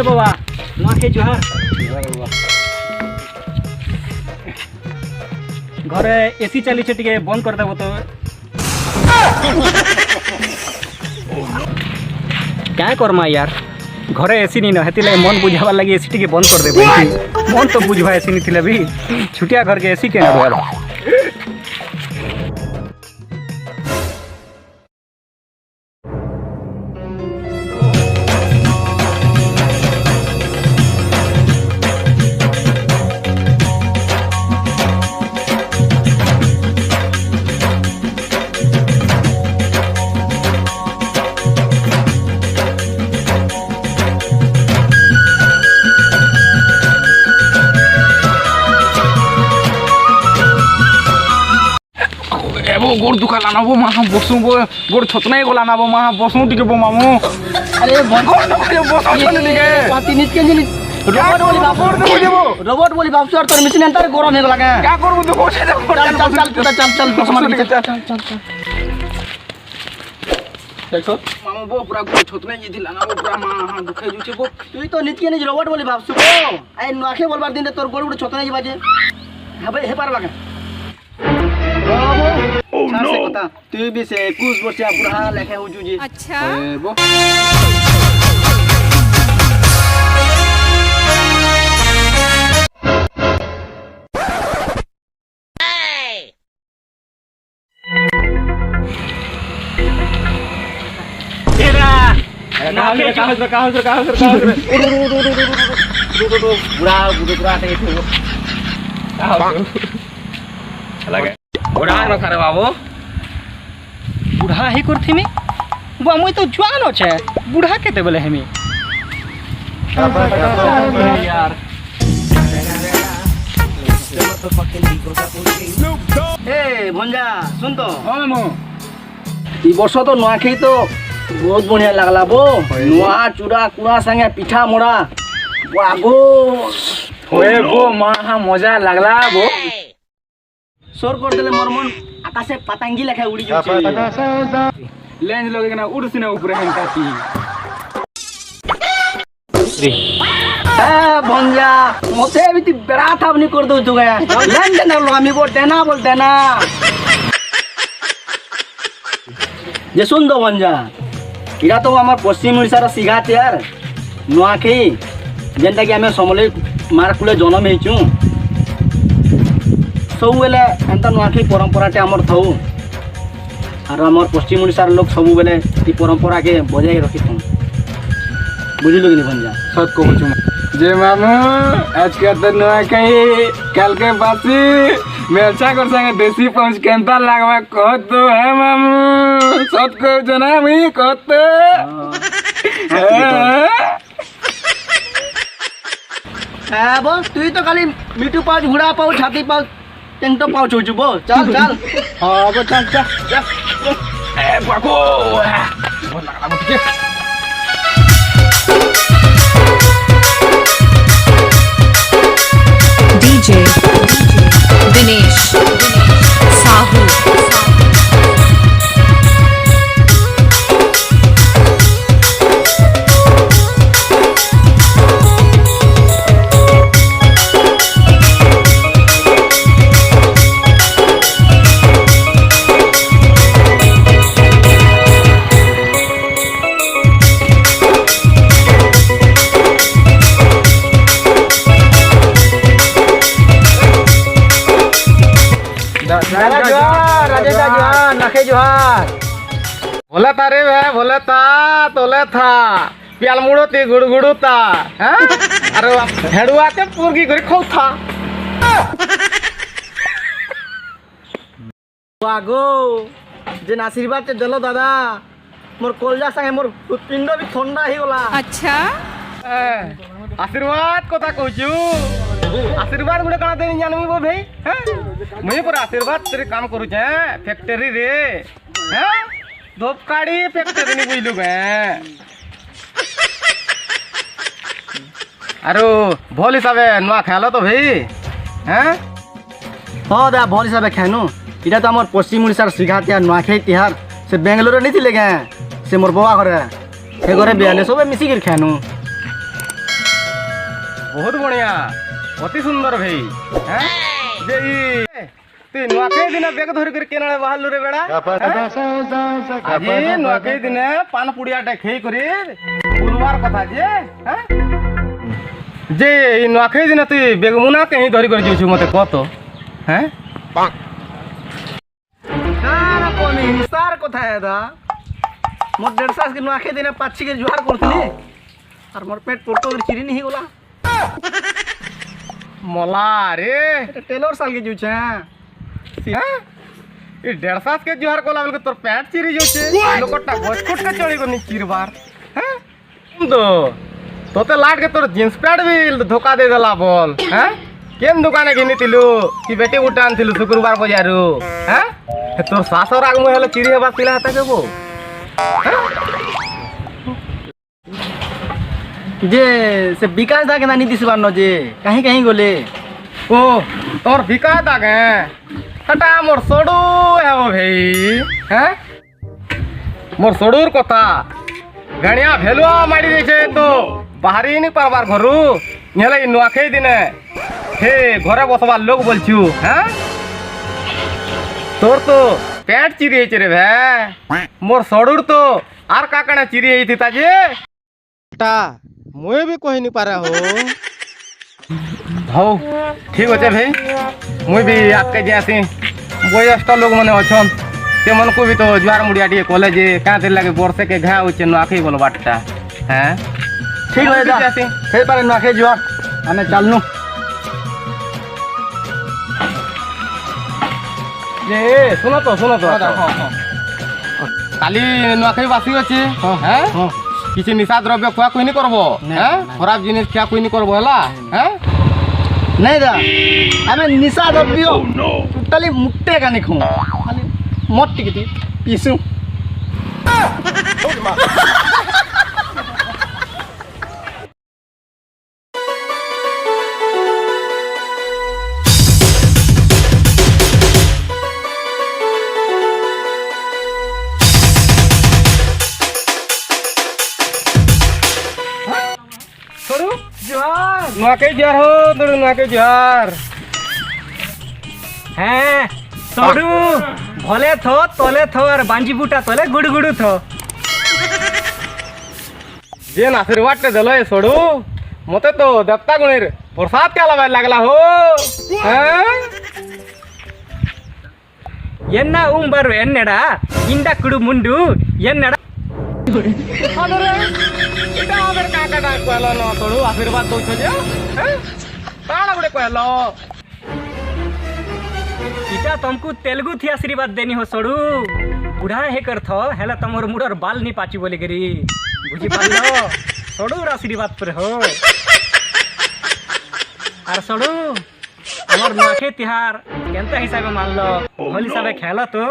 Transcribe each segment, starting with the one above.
बाबा नुआखाई जुहार घरे एसी चली टे बंद कर देव तो क्या करमा यार घरे एसी नहीं ना मन बुझावा लगी एसी टे बंद कर दे मन तो बुझवा एसी नहीं थिले भी छुटिया घर के एसी के ना गोड़ दुखा लाना वो माँ बसू वो गोड़ छतना को लाना वो माँ बसू टिके वो मामू अरे रोबोट बोली बाप सर तोर मशीन अंतर गरम हो लगा क्या करू तो कोसे चल देखो मामू वो पूरा गोड़ छतने जी लाना वो पूरा माँ दुखे जुचे वो तुई तो नित्य नहीं रोबोट बोली बाप सुको आई नाखे बोलबार दिन तोर गोड़ उड़ छतने जी बाजे हे पार लगा ओह नो तू भी से कुछ बच्चा बुढ़ा लेके हो जुजी अच्छा वो बुढ़ा न करे बाबू बुढ़ा ही करथी में वो मुई तो जवान होछे बुढ़ा केते बोले हमी यार ए भंजा सुन तो हां मामू ई वर्ष तो नुआखाई तो बहुत बढ़िया लागला बो नुआ चूड़ा कुड़ा संगे पिठा मोड़ा बागो ओए वो माँ मजा लागला वो सोर कर देले मोर मन आकाशे पतंगी लेखा उड़ी जाउछे लेंस लगे ना उड़ सिने ऊपर हेंका थी ए भंजा मोते भी बड़ा थावनी कर दो तू गया लेन देना लो आमी को देना बोल देना जे सुन दो भंजा इरा तो हमर पश्चिम ओडिसा रा सिघात यार नुआखाई जेंटा कि हमें समले मार कुले जन्म हेचू सब बेले एंता नुआखाई परंपरा टे हमर थौ और हमर पश्चिम ओडिसा लोग सब बेले ई परंपरा के बजाय रखी थौ बुझिलो कि नहीं भंजा सत कहू छु जे मामू आज के तो नुआखाई कल के बासी मेलचा कर संगे देसी पहुंच केंता लागवा कह तो है मामू सत कहू छु ना मी कहते बस तू तो खाली मिठू पाउच घुड़ा पाउच छाती पाउच टेंटो पाउच हो जुबो चल चल हां बो चल चल ए बाको बोल लागला मत के डीजे दिनेश साहू बोला था रे वे बोला था तोले था प्याल मुड़ो ती गुड़गुड़ू था हैं अरे हेडुआ ते पुरगी गरी खौ था बागो जे आशीर्वाद ते देलो दादा मोर कलजा संगे मोर पिंड भी ठंडा ही गला अच्छा आशीर्वाद कथा कहूछु आशीर्वाद गुड़े कणा देनी जानमी बो भाई हैं मुई पर आशीर्वाद तेरे काम करू छे फैक्ट्री रे हैं धोपकाड़ी फैक्ट्री नहीं बुझलु गे आरो भल हिसाबे नुआ खेलो तो भाई हैं हाँ दा भल हिसाबे खानु इटा तो आमर पश्चिम ओडिशार सिघातिया नुआखाई तिहार से बेंगलोर नहीं थिले गे से मोर बवा घरे से घरे बियाले सबे मिसिकिर खानु बहुत बढ़िया अति सुंदर भाई हैं जे तु नुआखाई दिन बेग धर कर केनाळे बाहरलु रे बेड़ा आज नुआखाई दिन पान पुड़ियाटे खेई करी बुलवार कथा जे हैं जे नुआखाई दिन तु बेगमुना कहीं धरी कर जोछु मते कह तो हैं सारा कोनी सार कथा है दा मोर 1.5 साल के नुआखाई दिन पाछी के जुहार करथली और मोर पेट पोटो चिरी नहीं गोला मला रे टेलर साल के जुछे हैं ये 1.5 साल के जुहार कोला बोल के तोर पैंट चिरी जोचे लोकटा गछखट के चली गनी चिरबार हैं तो तोते लाट के तोर जींस पैंट भी धोखा दे देला बोल हैं केन दुकाने गिनी तिलु कि बेटी उठान थिलु शुक्रवार बजारु हैं तोर सासर आगमु हेले चिरी हेबा तिला हता केबो जे से विकास दा के नानी दिसबार न जे कहीं कहीं गोले ओ तोर विकास दा के हटा मोर सोडू है वो भाई हैं मोर सोडूर कथा गणिया भेलुआ मारी देछे तो बाहरी नहीं पारबार घरु नेले नुआखाई दिने हे घरे बसबार लोग बोलछु हैं तोर तो पेट चिरी हेचे रे भे मोर सोडूर तो आर काकणे चिरी हेथि ताजे टा मुए भी कहि नहीं पारे हो हौ ठीक अच्छे भाई मुई भी आपके जैसे वयस्क लोग मैंने अच्छन से मन को भी तो जुआर मुड़िया टे कॉलेज क्या दिन लगे वर्षे के घा उच्चे नुआखाई बोल बाटा हैं ठीक है दा हे पारे नुआखाई जुहार आमे चलनु जे सुनो तो काली नुआखाई बासी अच्छे हैं किसी निशा द्रव्य खुआ कोई नहीं करबो हैं खराब जिनिस खिया कोई नहीं करबो हला हैं नहीं दा आमे निशा द्रव्य टोटली मुट्टे का नहीं खाऊं खाली मोट टिकटी पीसू नुआखाई जुहार हो तोड़ नुआखाई जुहार हैं सोडू भले थो तोले थो और बांजी बूटा तोले गुड़ गुड़ थो जेन आशीर्वाद टे देलो सोडू मते तो देवता गुणेर प्रसाद क्या लबाय लागला हो हैं एन्ना उंबर एन्नेडा इंडा कुडु मुंडू एन्नेडा अरे इटा अगर काकाटा कहलो न सोडू आशीर्वाद दो छजे हैं ताड़ा गुडे कहलो इटा तुमको तेलुगु थी आशीर्वाद देनी हो सोडू बुढ़ा हे कर थो हेला तमोर मुड़र बाल नहीं पाची बोले गरी बुझी पालो सोडू आशीर्वाद पर हो और सोडू हमर नुआखाई तिहार केनता हिसाबे मान लो होल हिसाबे खेलो तो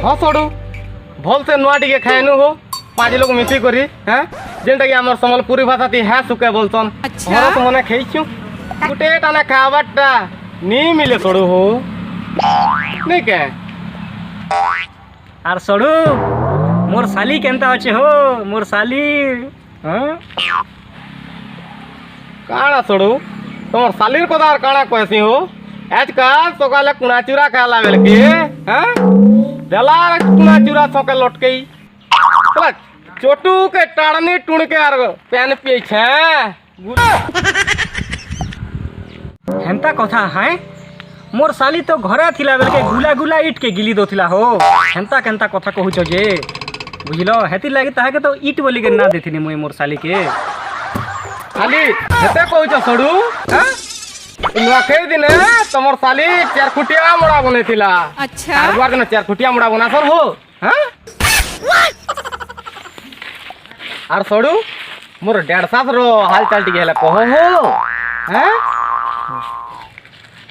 हाँ सोडू भल से नुआ टिके खाएनु हो 5 लोग मिसी करी हैं जेनटा कि हमर संबलपुरी भाषा ती है सुके बोलतन हमरा तो मने खेइछु गुटे टाना खावाटा नी मिले सोडू हो नहीं के और सोडू मोर साली केनता अच्छे हो मोर साली हाँ काना सोडू तोर सालीर पदार काना कहसी हो आजकल सकाले कुना चूरा खाला बेल के हैं देला कुना चूरा सके लटकई चला चोटू के टाड़नी टुण के आर पेन पिए छे हेंता कथा है मोर साली तो घरा थिला बेल के गुला गुला ईट के गिली दोथिला हो हेंता केंता कथा कहूछ जे बुझलो हेति लागी ताके तो ईट बोली के ना देथिनी मोय मोर साली के खाली हेते कहूछ सोडू हैं नुआखाई दिन तमर साली 4 खुटिया मुड़ा बनेथिला अच्छा आर बार दिन 4 खुटिया मुड़ा बना सर हो हैं आर सोडू मोर 1.5 साल रो हाल चाल टिके हला कहो हो हैं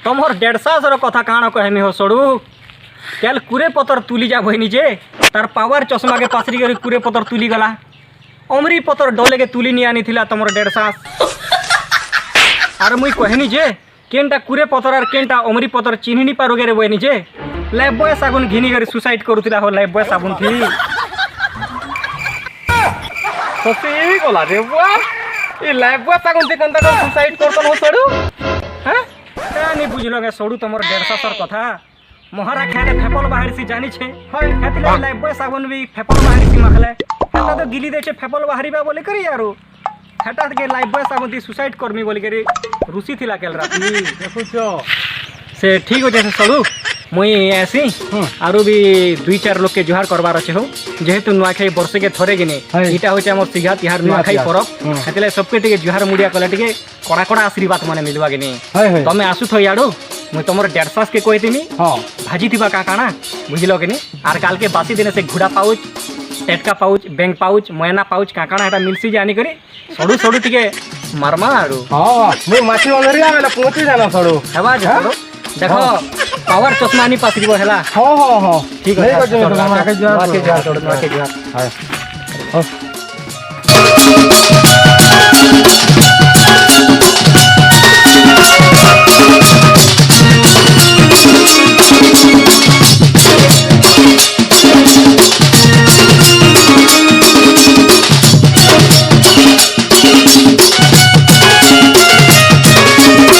तमोर 1.5 रो कथा काना कहमी हो सोडू केल कुरे पतर तुली जा बहिनी जे तार पावर चश्मा के पासरी करी कुरे पतर तुली गला अमरी पतर डोले के तुली नि आनी थिला तमोर 1.5 आर मुई कहनी जे केनटा कुरे पतर आर केनटा अमरी पतर चिन्ही नि पारोगे रे बहिनी जे लाइफ बॉय साबुन घिनी करी सुसाइड करूथिला हो लाइफ बॉय साबुन थी ଖସି ଗଲା ରେ ବୁଆ ଏ ଲାଇଫ ବୁଆ ତାକୁ କେନ୍ତା କରି ସୁସାଇଡ କରତନ ହୋ ସଡୁ হ্যাঁ নি বুঝিল গে সড়ু তোমার 150 কথা মহারা খেলে ফেপল বাহারিছি জানিছে হয় হেতিলে লাইফ বয় সাবন বি ফেপল বাহারিছি মাখলে হেতা তো গিলি দেছে ফেপল বাহারিবা বলি করি আরো হেটা কে লাইফ বয় সাবন দি সুসাইড করমি বলি করি রুসি থিলা কেল রাতি দেখুছ সে ঠিক আছে সড়ু মুই আসি আরো বি 2-4 লোক কে জোহার করবার আছে হো যেহেতু নুয়াখাই বর্ষে কে থরে গিনে এটা হচ্ছে আমার সিঘা তিহার নুয়াখাই পরব হেতিলে সবকে টিকে জোহার মুড়িয়া কলে টিকে কড়া কড়া আশীর্বাদ মানে মিলবা গিনে তুমি আসু থো ইয়াড়ু মুই তোমার 150 কে কইতিমি ভাজি থিবা কা কানা বুঝিল গিনি আর কালকে বাসি দিনে সে ঘুড়া পাউচ টেটকা পাউচ ব্যাংক পাউচ ময়না পাউচ কা কানা এটা মিলছি যে আনি করি সড়ু সড়ু টিকে মারমা আরু মুই মাছি অলরিয়া বেলা পৌঁছি জানা সড়ু হেবা যে সড়ু দেখো পাওয়ার চশমা আনি পাসরিব হেলা ঠিক আছে ঠিক আছে আমাকে জোহার জোহার